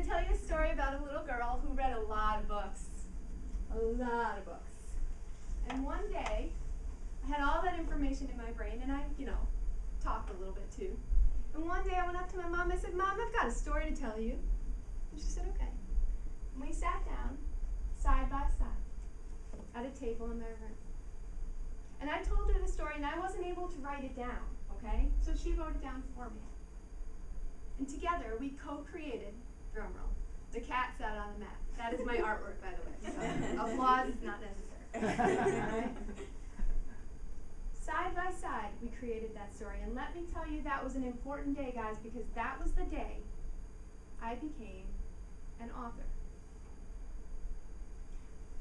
to tell you a story about a little girl who read a lot of books. A lot of books. And one day, I had all that information in my brain, and I, talked a little bit too. And one day I went up to my mom, I said, "Mom, I've got a story to tell you." And she said, "Okay." And we sat down, side by side, at a table in my room. And I told her the story, and I wasn't able to write it down, okay? So she wrote it down for me. And together, we co-created, drumroll, the cat sat on the mat. That is my artwork, by the way. So applause is not necessary. All right? Side by side, we created that story. And let me tell you, that was an important day, guys, because that was the day I became an author.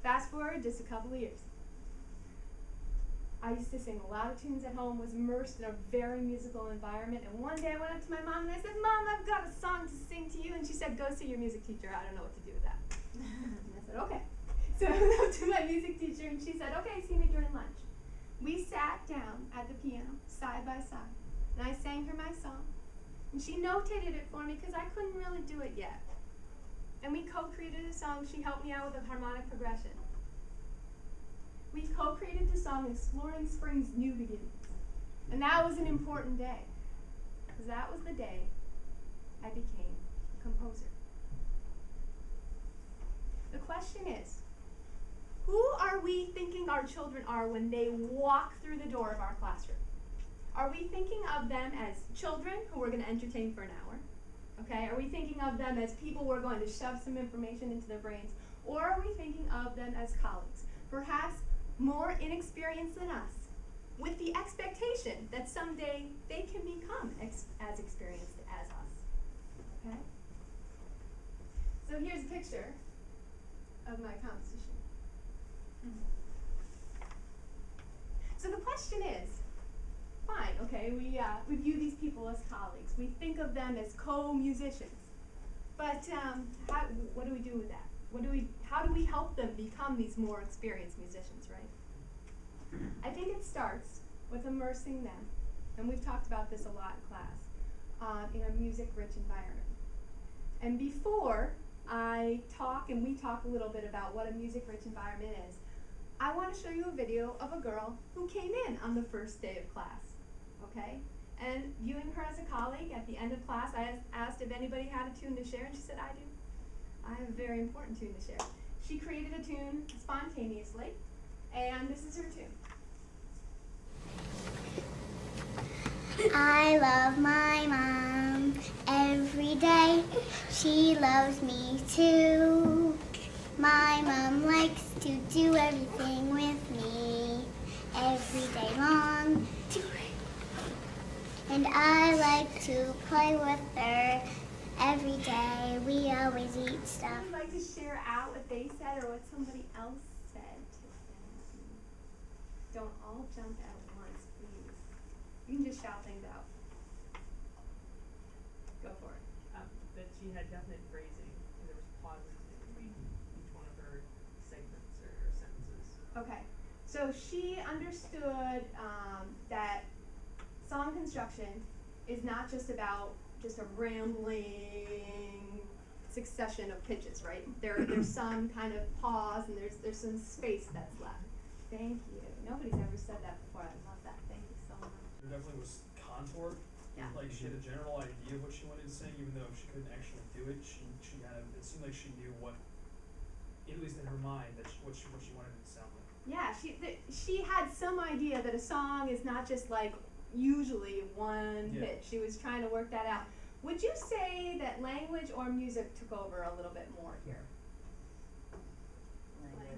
Fast forward just a couple of years. I used to sing a lot of tunes at home, was immersed in a very musical environment, and one day I went up to my mom and I said, "Mom, I've got a song to sing to you." And she said, "Go see your music teacher. I don't know what to do with that." And I said, "Okay." So I went up to my music teacher and she said, "Okay, see me during lunch." We sat down at the piano, side by side, and I sang her my song. And she notated it for me because I couldn't really do it yet. And we co-created a song. She helped me out with a harmonic progression. We co-created the song Exploring Spring's New Beginnings. And that was an important day, because that was the day I became a composer. The question is, who are we thinking our children are when they walk through the door of our classroom? Are we thinking of them as children who we're going to entertain for an hour? Okay? Are we thinking of them as people we're going to shove some information into their brains? Or are we thinking of them as colleagues, perhaps more inexperienced than us, with the expectation that someday they can become as experienced as us? Okay? So here's a picture of my composition. So the question is, fine, okay, we view these people as colleagues. We think of them as co-musicians. But what do we do with that? How do we help them become these more experienced musicians, right? I think it starts with immersing them, and we've talked about this a lot in class, in a music-rich environment. And before I talk, and we talk a little bit about what a music-rich environment is, I want to show you a video of a girl who came in on the first day of class, okay? And viewing her as a colleague, at the end of class, I asked if anybody had a tune to share, and she said, "I do. I have a very important tune to share." She created a tune spontaneously, and this is her tune. I love my mom every day. She loves me too. My mom likes to do everything with me every day long. And I like to play with her every day. We always eat stuff. Would you like to share out what they said or what somebody else said to them? Don't all jump at once, please. You can just shout things out. Go for it. That she had definite phrasing, and there was pauses in between each one of her segments or her sentences. Okay, so she understood that song construction is not just about just a rambling succession of pitches, right? There's some kind of pause, and there's some space that's left. Thank you. Nobody's ever said that before. I love that. Thank you so much. There definitely was contour. Yeah. Like she had a general idea of what she wanted to sing, even though she couldn't actually do it. She had it seemed like she knew what, at least in her mind, that what she wanted it to sound like. Yeah, she had some idea that a song is not just like usually one pitch. She was trying to work that out. Would you say that language or music took over a little bit more here?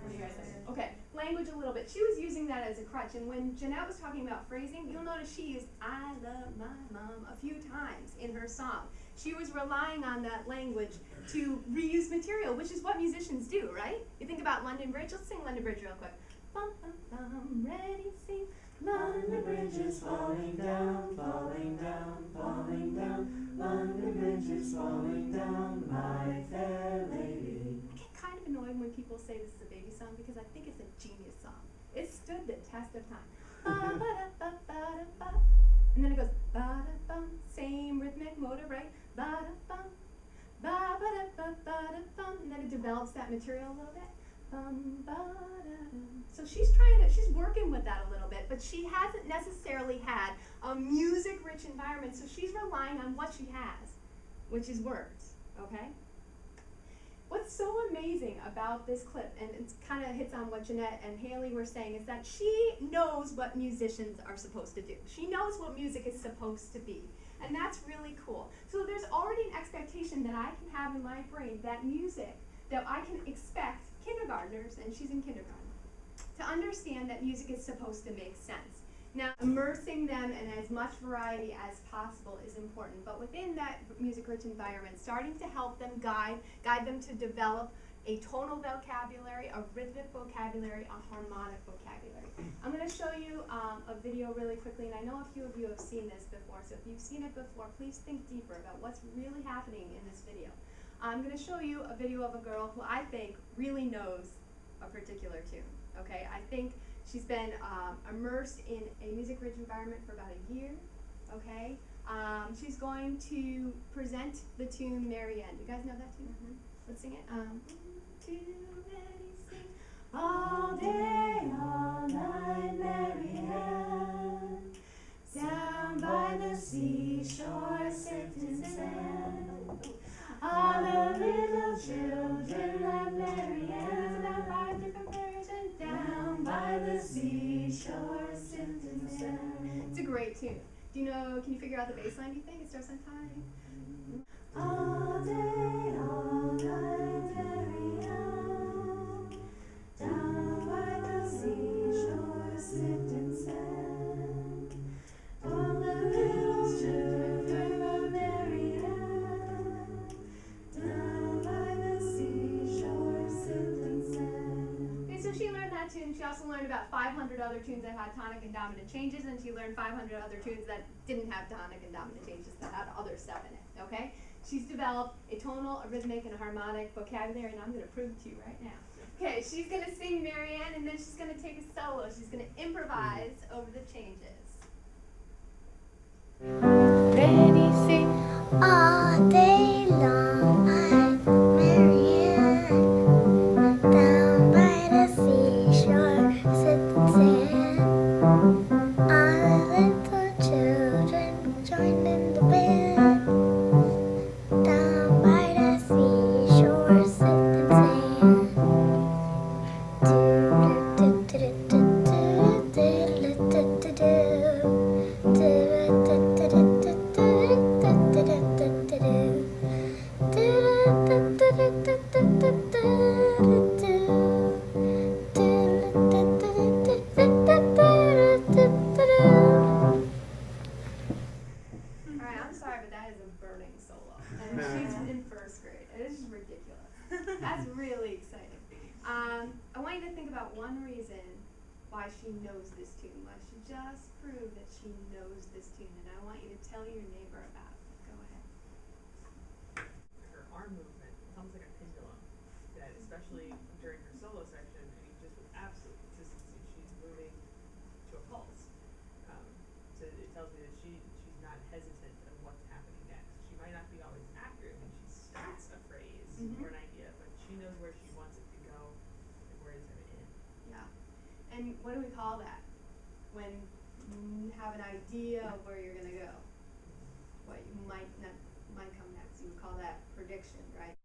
What do you guys think? Okay, language a little bit. She was using that as a crutch, and when Jeanette was talking about phrasing, you'll notice she used "I love my mom" a few times in her song. She was relying on that language to reuse material, which is what musicians do, right? You think about London Bridge. Let's sing London Bridge real quick. Bum, bum, bum, ready, sing. London Bridge is falling down, falling down, falling down. London Bridge is falling down, my fair lady. I get kind of annoyed when people say this is a baby song because I think it's a genius song. It stood the test of time. Ba-da-ba-ba-da-ba. And then it goes ba-da-bum, same rhythmic motive, right? Ba-da-bum, ba-ba-da-ba. ba-da-bum, and then it develops that material a little bit. Bum-ba-da-dum. So she's working with that a little bit, but she hasn't necessarily had a music-rich environment, so she's relying on what she has, which is words, okay? What's so amazing about this clip, and it kind of hits on what Jeanette and Haley were saying, is that she knows what musicians are supposed to do. She knows what music is supposed to be, and that's really cool. So there's already an expectation that I can have in my brain that music, that I can expect kindergartners, and she's in kindergarten, to understand that music is supposed to make sense. Now, immersing them in as much variety as possible is important, but within that music-rich environment, starting to help them guide them to develop a tonal vocabulary, a rhythmic vocabulary, a harmonic vocabulary. I'm going to show you a video really quickly, and I know a few of you have seen this before, so if you've seen it before, please think deeper about what's really happening in this video. I'm going to show you a video of a girl who I think really knows a particular tune, okay? I think she's been immersed in a music-rich environment for about a year, okay? She's going to present the tune Marianne. You guys know that tune? Mm-hmm. Let's sing it. 1, 2, ready, sing. All day, all night, Marianne, down by the seashore, sitting sand. All the little children love Marianne. It's about 5 different versions. Down by the seashore, sitting sand. It's a great tune. Do you know? Can you figure out the bass line? Do you think it starts on time? All day, all night, Marianne. Down by the seashore, sitting sand. All the little children love Marianne. Down by the seashore, sitting sand. Okay, so she learned that tune. She also learned about 500 other tunes that had tonic and dominant changes, and she learned 500 other tunes that didn't have tonic and dominant changes, that had other stuff in it, okay? She's developed a tonal, a rhythmic, and a harmonic vocabulary, and I'm going to prove it to you right now. Okay, she's going to sing Marianne, and then she's going to take a solo. She's going to improvise over the changes. Ready, sing. All day long, I'm Marianne, down by the seashore, sitting sand. All the little children joined in the band, down by the seashore, sitting sand. Alright, I'm sorry, but that is a burning solo. And she's in first grade. It is just ridiculous. That's really exciting. I want you to think about one reason why she knows this tune, why she just proved that she knows this tune, and I want you to tell your neighbor about it. Go ahead. Her arm movement, it's almost like a pendulum, that especially during her solo section, I mean, just with absolute consistency, she's moving to a pulse. So it tells me that she's not hesitant of what's happening next. She might not be always accurate when she starts a phrase or an idea, but she knows where she wants it to go and where it's going to end. Yeah. And what do we call that? When you have an idea of where you're going to go, what you might come next. You would call that prediction, right?